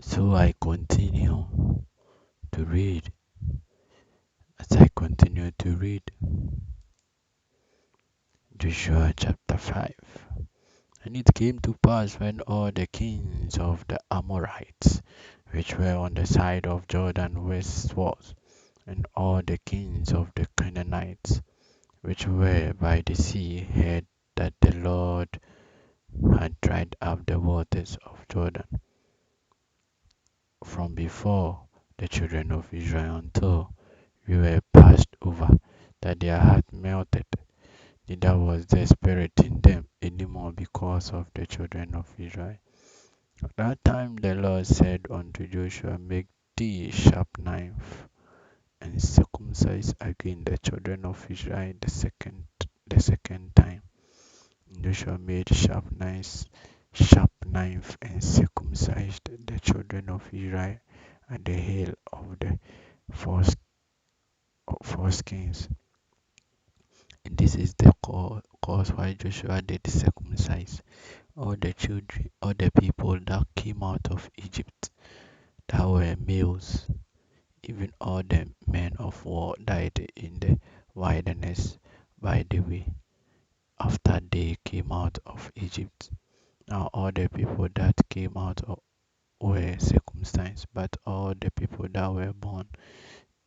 So I continue to read. As I continue to read Joshua chapter 5. And it came to pass when all the kings of the Amorites, which were on the side of Jordan westward, and all the kings of the Canaanites, which were by the sea, heard that the Lord had dried up the waters of Jordan from before the children of Israel until we were passed over, that their heart melted, neither was there spirit in them any more because of the children of Israel. At that time the Lord said unto Joshua, Make thee a sharp knife, and circumcise again the children of Israel the second time. And Joshua made sharp knife, and circumcised the children of Israel at the heel of the foreskins. And this is the cause why Joshua did circumcise all the children, all the people that came out of Egypt that were males. Even all the men of war died in the wilderness by the way after they came out of Egypt. Now all the people that came out were circumcised, but all the people that were born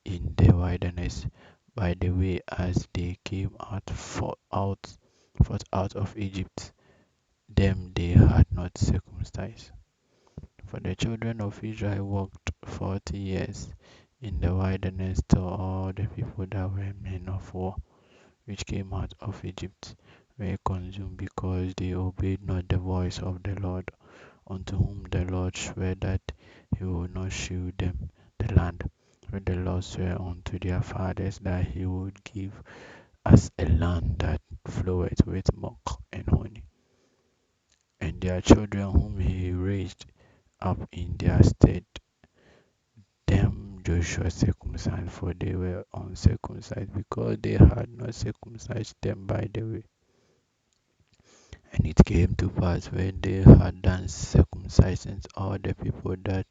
in the wilderness by the way as they came forth out of Egypt, them they had not circumcised. For the children of Israel walked 40 years in the wilderness till all the people that were men of war, which came out of Egypt, were consumed because they obeyed not the voice of the Lord, unto whom the Lord sware that he would not shew them the land, which the Lord sware unto their fathers that he would give us a land that floweth with milk and honey. And their children whom he raised up in their stead, them Joshua circumcised, for they were uncircumcised, because they had not circumcised them by the way. And it came to pass when they had done circumcising all the people that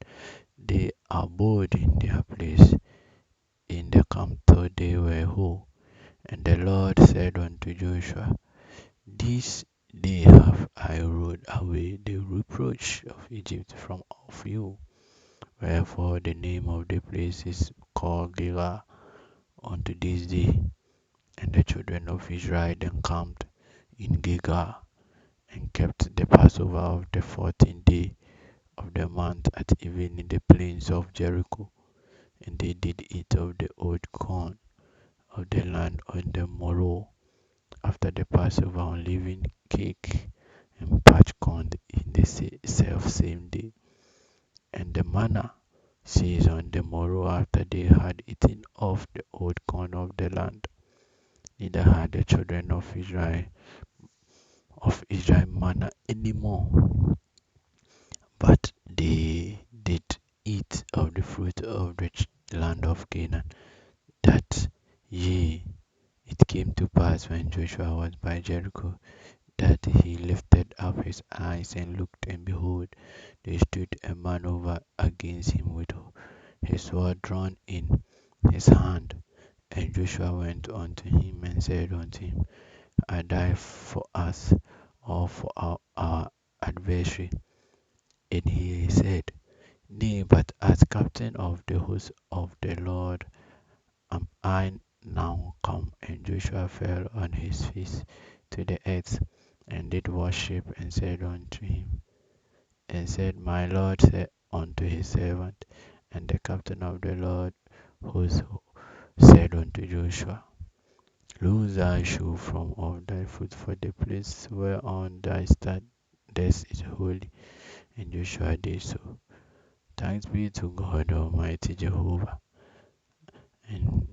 they abode in their place in the camp till they were whole. And the Lord said unto Joshua, This day have I rolled away the reproach of Egypt from off you. Wherefore the name of the place is called Gilgal unto this day. And the children of Israel encamped in Gilgal, and kept the Passover of the 14th day of the month at even in the plains of Jericho. And they did eat of the old corn of the land on the morrow after the Passover, unleavened cake and parched corn in the self same day. And the manna ceased on the morrow after they had eaten of the old corn of the land. Neither had the children of Israel manna any more, but they did eat of the fruit of the land of Canaan. That ye It came to pass when Joshua was by Jericho, that he lifted up his eyes and looked, and behold, there stood a man over against him with his sword drawn in his hand. And Joshua went unto him and said unto him, Are thou for us, or for our adversary? And he said, Nay, but as captain of the host of the Lord am I now come. And Joshua fell on his face to the earth, and did worship, and said unto him, and said, My Lord said unto his servant. And the captain of the Lord host said unto Joshua, Loose thy shoe from off thy foot, for the place whereon thou standest is holy. And Joshua did so. Thanks be to God Almighty Jehovah. And